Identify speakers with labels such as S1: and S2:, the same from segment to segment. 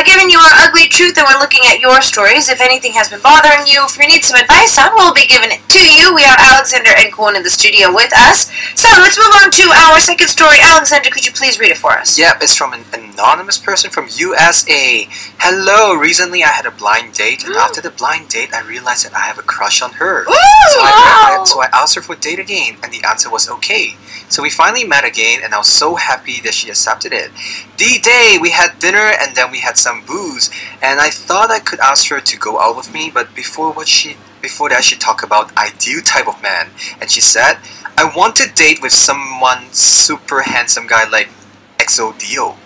S1: giving you our ugly truth, and we're looking at your stories. If anything has been bothering you, if you need some advice on, we'll be giving it to you. We have Alexander and Kwon in the studio with us. So let's move on to our second story. Alexander, could you please read it for us?
S2: Yep, it's from an anonymous person from USA. Hello, recently I had a blind date, and after the blind date, I realized that I have a crush on her. So I asked her for a date again, and the answer was okay. So we finally met again, and I was so happy that she accepted it. D-Day, we had dinner, and then we had some booze, and I thought I could ask her to go out with me, but before that she talked about ideal type of man, and she said, I want to date with someone super handsome guy like XODO.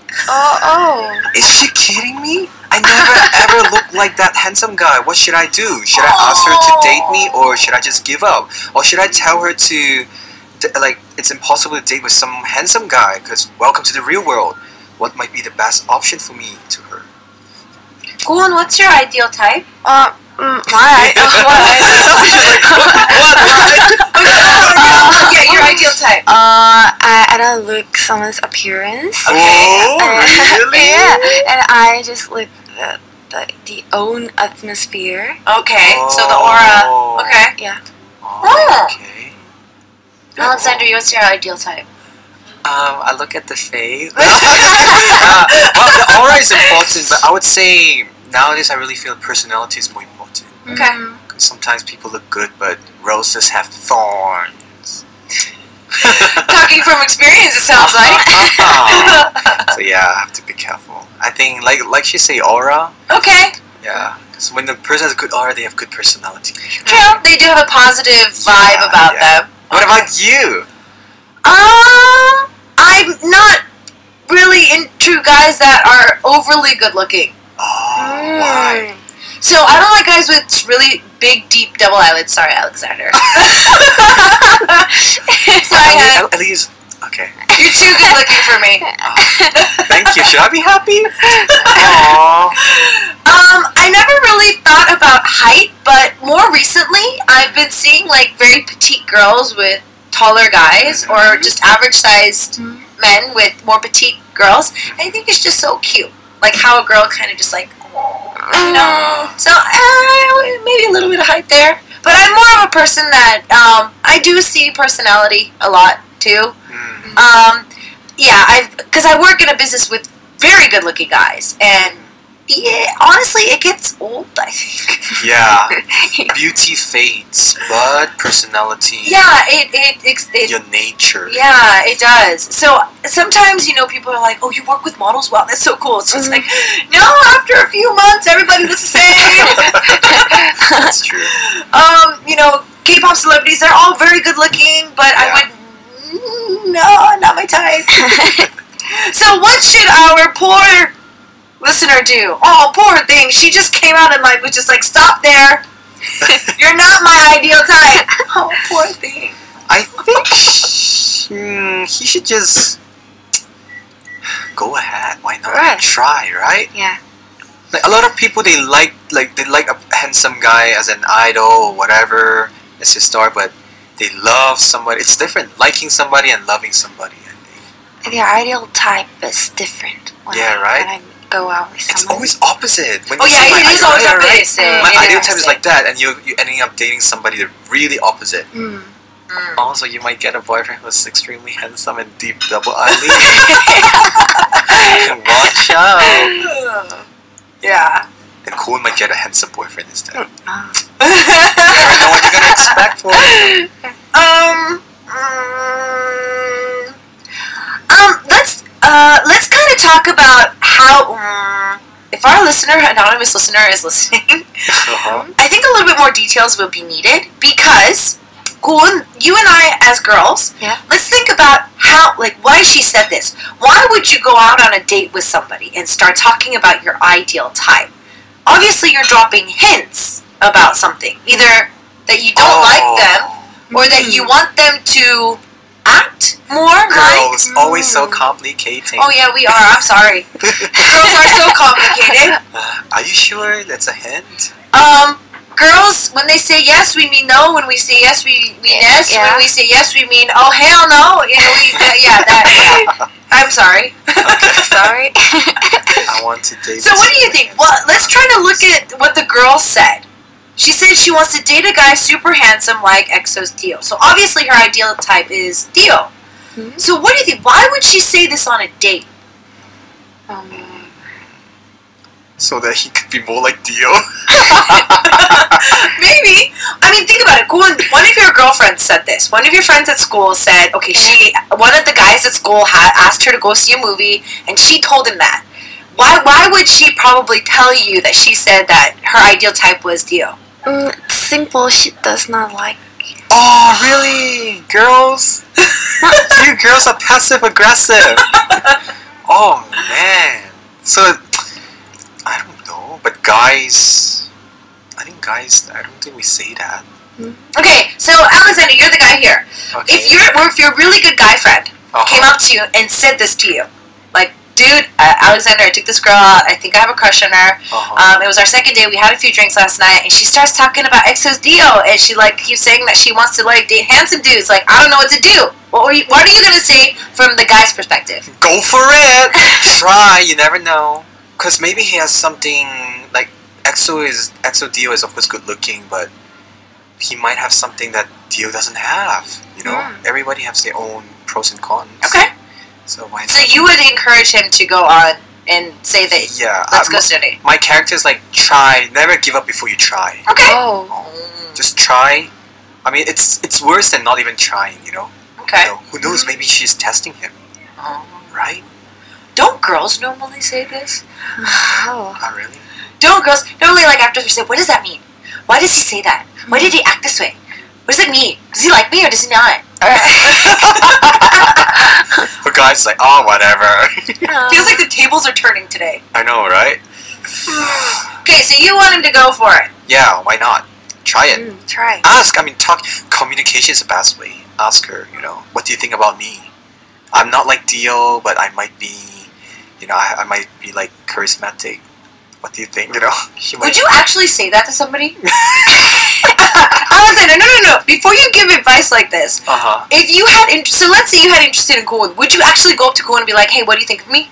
S2: Is she kidding me? I never ever looked like that handsome guy. What should I do? Should I ask her to date me, or should I just give up? Or should I tell her to, like, it's impossible to date with some handsome guy because welcome to the real world? What might be the best option for me to her?
S1: Kwon, what's your ideal type? Yeah, your ideal type.
S3: I don't look someone's appearance.
S2: Okay. Really?
S3: Yeah, and I just look the own atmosphere.
S1: Okay, so the aura. Okay.
S3: Yeah.
S2: Okay.
S1: Alexander, what's your ideal type?
S2: I look at the face. Well, the aura is important, but I would say nowadays I really feel personality is more important.
S1: Okay.
S2: Because sometimes people look good, but roses have thorns.
S1: Talking from experience, it sounds like.
S2: So yeah, I have to be careful. I think, like she say, aura.
S1: Okay.
S2: Yeah, because when the person has a good aura, they have good personality.
S1: True. They do have a positive vibe about them.
S2: What about you?
S1: I'm not really into guys that are overly good looking.
S2: Why?
S1: So I don't like guys with really big, deep double eyelids. Sorry, Alexander.
S2: At least, okay.
S1: You're too good looking for me.
S2: Thank you. Should I be happy?
S1: I never really thought about height, but more recently, I've been seeing like very petite girls with taller guys, or just average-sized men with more petite girls. I think it's just so cute, like how a girl kind of just like, you know. So maybe a little bit of height there, but I'm more of a person that I do see personality a lot too. Yeah, because I work in a business with very good-looking guys, and yeah, honestly, it gets old, I think.
S2: Yeah, beauty fades, but personality.
S1: Yeah, it
S2: your nature.
S1: Yeah, it does. So sometimes, you know, people are like, "Oh, you work with models? Wow, that's so cool." It's just like, no, after a few months, everybody looks the same.
S2: That's true.
S1: You know, K-pop celebrities, they're all very good looking, but I would, no, not my type. So what should our poor listener do? Oh, poor thing. She just came out and like was just like, stop there. You're not my ideal type. Oh, poor thing.
S2: I think he should just go ahead. Why not?
S3: Right.
S2: Try, right?
S3: Yeah.
S2: Like a lot of people, they like a handsome guy as an idol or whatever as a star, but they love somebody. It's different. Liking somebody and loving somebody. I think.
S3: The ideal type is different. When I go out with someone.
S2: It's always opposite. When
S1: it is always opposite.
S2: My ideal type is like that, and you're ending up dating somebody that's really opposite. Also, you might get a boyfriend who's extremely handsome and deep double eyelid. Watch out.
S1: Yeah.
S2: And Kwon might get a handsome boyfriend instead. You never know what you're gonna expect for it.
S1: Let's kind of talk about how, if our anonymous listener is listening, I think a little bit more details will be needed, because Kwon, you and I as girls, let's think about why she said this. Why would you go out on a date with somebody and start talking about your ideal type? Obviously, you're dropping hints about something, either that you don't like them, or that you want them to act more
S2: Girls, always so complicated.
S1: Oh yeah, we are. I'm sorry. Girls are so complicated.
S2: Are you sure that's a hint?
S1: girls, when they say yes, we mean no. When we say yes, we mean yes.
S3: Yeah.
S1: When we say yes, we mean oh hell no. You know, yeah. I'm sorry.
S3: Sorry.
S2: I want to date.
S1: So what do you think? Well, let's try to look at what the girl said. She said she wants to date a guy super handsome like EXO's Dio. So obviously her ideal type is Dio.
S3: Hmm?
S1: So what do you think? Why would she say this on a date?
S2: So that he could be more like Dio.
S1: Maybe. I mean, think about it. One of your girlfriends said this. One of your friends at school said, okay, one of the guys at school had asked her to go see a movie, and she told him that. Why would she probably tell you that she said that her ideal type was Dio?
S3: It's simple. She does not like.
S2: Oh, really? Girls? You girls are passive aggressive. Oh, man. So, I don't know. But guys, I don't think we say that.
S1: Okay, so Alexander, you're the guy here.
S2: Okay.
S1: If your really good guy friend came up to you and said this to you, like, dude, Alexander, I took this girl out. I think I have a crush on her. It was our second date. We had a few drinks last night, and she starts talking about EXO's Dio, and she like keeps saying that she wants to like date handsome dudes. Like, I don't know what to do. What are you gonna say from the guy's perspective?
S2: Go for it. Try. You never know. Cause maybe he has something like EXO Dio is of course good looking, but he might have something that Dio doesn't have. You know, everybody has their own pros and cons.
S1: Okay.
S2: So why not?
S1: So you would encourage him to go on and say that,
S2: Yeah.
S1: let's go study.
S2: My character is like, try. Never give up before you try.
S1: Okay.
S3: Oh.
S2: Just try. I mean, it's worse than not even trying. You know.
S1: Okay.
S2: You know, who knows? Maybe she's testing him. Right?
S1: Don't girls normally say this?
S3: Oh.
S2: Oh, really?
S1: Don't girls normally like after they say, what does that mean? Why does he say that? Why did he act this way? What does it mean? Does he like me or does he not?
S2: For guys, like, oh, whatever.
S1: Feels like the tables are turning today.
S2: I know, right?
S1: Okay, so you want him to go for it.
S2: Yeah, why not? Try it.
S3: Try.
S2: Ask. I mean, talk. Communication is the best way. Ask her. You know, what do you think about me? I'm not like Dio, but I might be. You know, I might be like charismatic. What do you think? You know,
S1: Would you actually say that to somebody? Alexander, no. Before you give advice like this, if you had so let's say you had interest in Koon, would you actually go up to Koon and be like, hey, what do you think of me?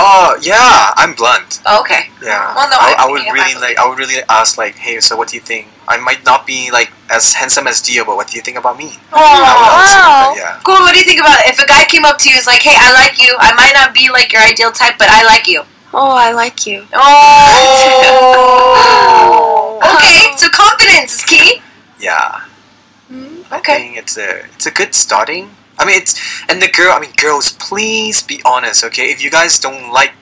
S2: Oh yeah, I'm blunt.
S1: Oh, okay.
S2: Yeah.
S1: Well, no,
S2: I would really ask like, hey, so what do you think? I might not be like as handsome as Dio, but what do you think about me?
S1: Oh,
S2: wow. Yeah.
S1: Cool. What do you think about it? If a guy came up to you and was like, hey, I like you. I might not be like your ideal type, but I like you.
S3: Oh, I like you.
S1: Oh. Okay, so confidence is key.
S2: Yeah. I
S1: Okay.
S2: think it's a good starting. I mean, girls, please be honest, okay? If you girls don't like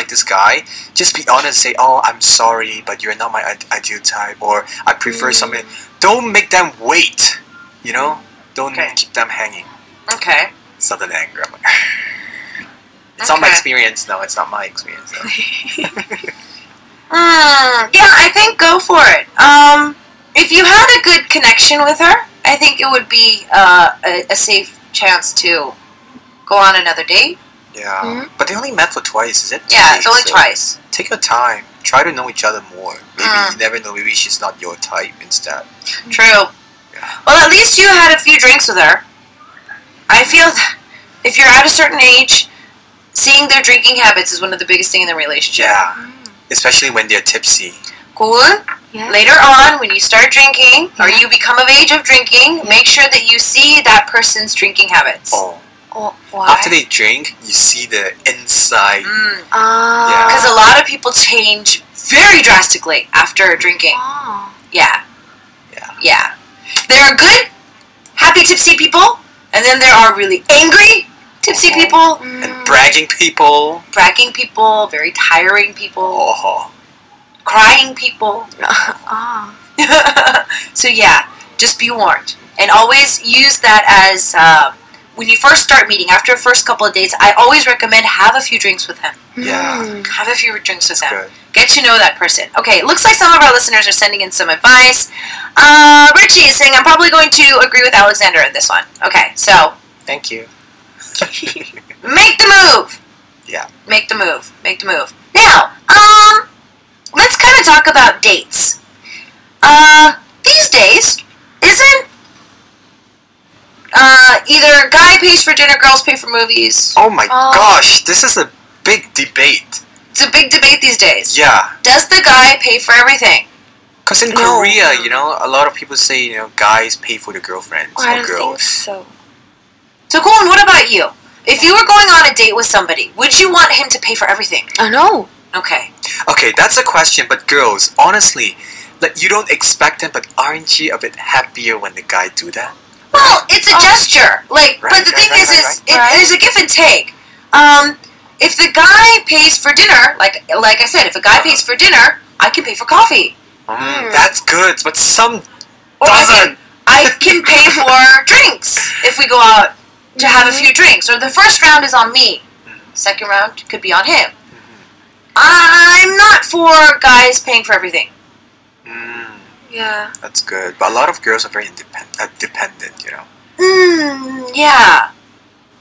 S2: this guy, just be honest. Say, oh, I'm sorry, but you're not my ideal type, or I prefer something. Don't make them wait. You know, don't keep them hanging.
S1: Okay.
S2: Sudden anger. I'm like, it's not my experience. No, it's not my experience. No.
S1: Yeah, I think go for it. If you had a good connection with her, I think it would be a safe chance to go on another date.
S2: Yeah, but they only met for twice, is it?
S1: Yeah, it's only twice.
S2: Take your time. Try to know each other more. Maybe you never know. Maybe she's not your type instead.
S1: True.
S2: Yeah.
S1: Well, at least you had a few drinks with her. I feel that if you're at a certain age, seeing their drinking habits is one of the biggest things in the relationship.
S2: Yeah, especially when they're tipsy.
S1: Cool.
S3: Yeah.
S1: Later on, when you start drinking, or you become of age of drinking, make sure that you see that person's drinking habits.
S2: Oh.
S3: Oh, why?
S2: After they drink, you see the inside.
S3: Ah.
S1: Because a lot of people change very drastically after drinking.
S3: Oh.
S1: Yeah.
S2: Yeah.
S1: Yeah. There are good, happy, tipsy people, and then there are really angry, tipsy people,
S2: And bragging people.
S1: bragging people, very tiring people,
S2: Oh.
S1: crying people.
S3: Ah.
S1: So yeah, just be warned. And always use that as, when you first start meeting, after the first couple of dates, I always recommend have a few drinks with him.
S2: Yeah.
S1: Have a few drinks with him.
S2: Good.
S1: Get to know that person. Okay, looks like some of our listeners are sending in some advice. Richie is saying, I'm probably going to agree with Alexander in this one. Okay, so,
S2: Thank you.
S1: make the move!
S2: Yeah.
S1: Make the move. Make the move. Now, let's kind of talk about dates. these days, isn't either guy pays for dinner, girls pay for movies?
S2: Oh my gosh, this is a big debate.
S1: It's a big debate these days.
S2: Yeah.
S1: Does the guy pay for everything?
S2: Because in Korea, you know, a lot of people say, you know, guys pay for the girlfriends
S3: I
S2: or
S3: don't
S2: girls.
S3: think so.
S1: So, Colin, what about you? If you were going on a date with somebody, would you want him to pay for everything?
S3: Oh no.
S1: Okay.
S2: Okay, that's a question, but girls, honestly, like you don't expect them, but aren't you a bit happier when the guy do that?
S1: Well, it's a gesture. Like,
S2: Right,
S1: but the thing is,
S3: right.
S1: there's a give and take. If the guy pays for dinner, like I said, if a guy pays for dinner, I can pay for coffee.
S2: That's good, but some
S1: Or
S2: doesn't.
S1: I can pay for drinks if we go out to have a few drinks. Or the first round is on me. Second round could be on him. I'm not for guys paying for everything.
S3: Yeah.
S2: That's good, but a lot of girls are very dependent, you know.
S1: Yeah.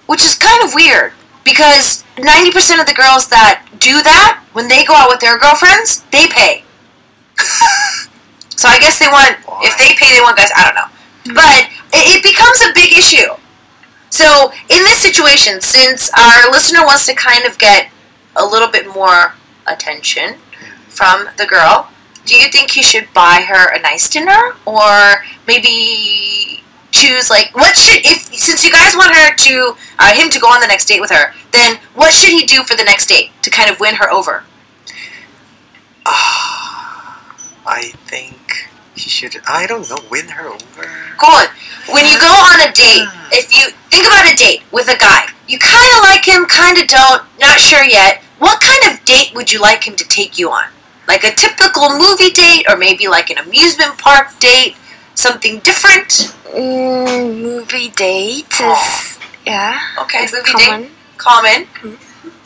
S1: Which is kind of weird. Because 90% of the girls that do that, when they go out with their girlfriends, they pay. So I guess they want, if they pay, they want guys, I don't know. But it becomes a big issue. So in this situation, since our listener wants to kind of get a little bit more attention from the girl, do you think he should buy her a nice dinner? Or maybe choose, like, since you guys want her to, him to go on the next date with her, then what should he do for the next date to kind of win her over?
S2: I think he should, I don't know, win her over.
S1: Go on. When you go on a date, if you think about a date with a guy, you kind of like him, kind of don't, not sure yet, what kind of date would you like him to take you on? Like a typical movie date, or maybe like an amusement park date, something different?
S3: Movie date is
S1: Okay,
S3: it's
S1: movie
S3: common.
S1: date, common.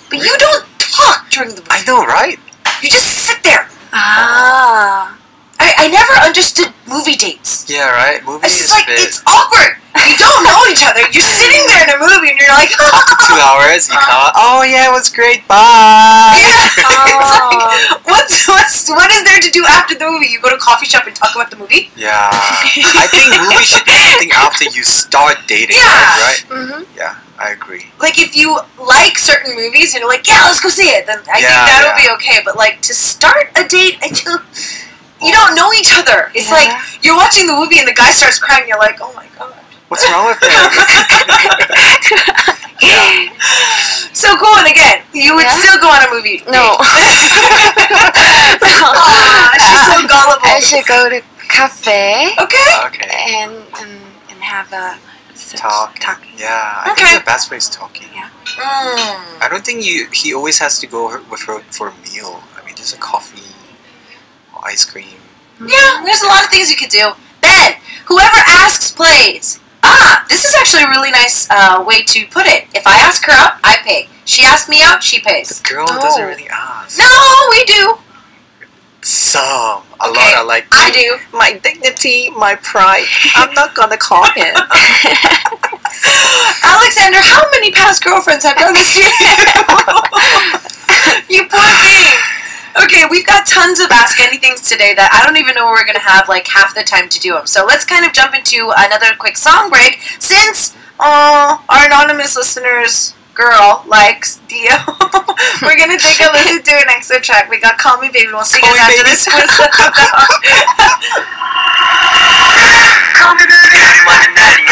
S1: But you don't talk during the movie.
S2: I know, right?
S1: You just sit there.
S3: Ah.
S1: I never understood movie dates.
S2: Yeah, right? Movie
S1: It's
S2: is
S1: just like,
S2: a bit...
S1: it's awkward. You don't know each other. You're sitting there in a movie and you're like,
S2: 2 hours, you come, oh yeah, it was great, bye!
S1: yeah. What is there to do after the movie? You go to a coffee shop and talk about the movie?
S2: Yeah. I think movie should be something after you start dating,
S1: Yeah.
S2: right?
S3: Mm-hmm.
S2: Yeah, I agree.
S1: Like, if you like certain movies and you're like, yeah, let's go see it, then I think that'll be okay. But, like, to start a date, you don't know each other. It's like, you're watching the movie and the guy starts crying, you're like, oh my god.
S2: What's wrong with him?
S1: So, go on again. You would still go on a movie date.
S3: No.
S1: Aw, she's so gullible.
S3: I should go to cafe
S1: Okay.
S2: Okay.
S3: and have a
S2: Talking. Yeah, I
S1: Okay.
S2: think the best way is talking.
S3: Yeah.
S2: I don't think he always has to go with her for a meal. I mean, there's a coffee, or ice cream.
S1: Yeah, there's a lot of things you could do. Ben, whoever asks plays. This is actually a really nice way to put it. If I ask her out, I pay. She asks me out, she pays.
S2: The girl doesn't really ask.
S1: No, we do.
S2: Some. A
S1: Okay,
S2: lot are like,
S1: I do.
S2: my dignity, my pride. I'm not gonna call him.
S1: Alexander, how many past girlfriends have done this to you? You poor thing. Okay, we've got tons of Ask Anythings today that I don't even know we're going to have like half the time to do them. So let's kind of jump into another quick song break since our anonymous listener's girl likes Dio. We're going to take a listen to an extra track. We got Call Me Baby. We'll see you guys after this. Call Me Baby.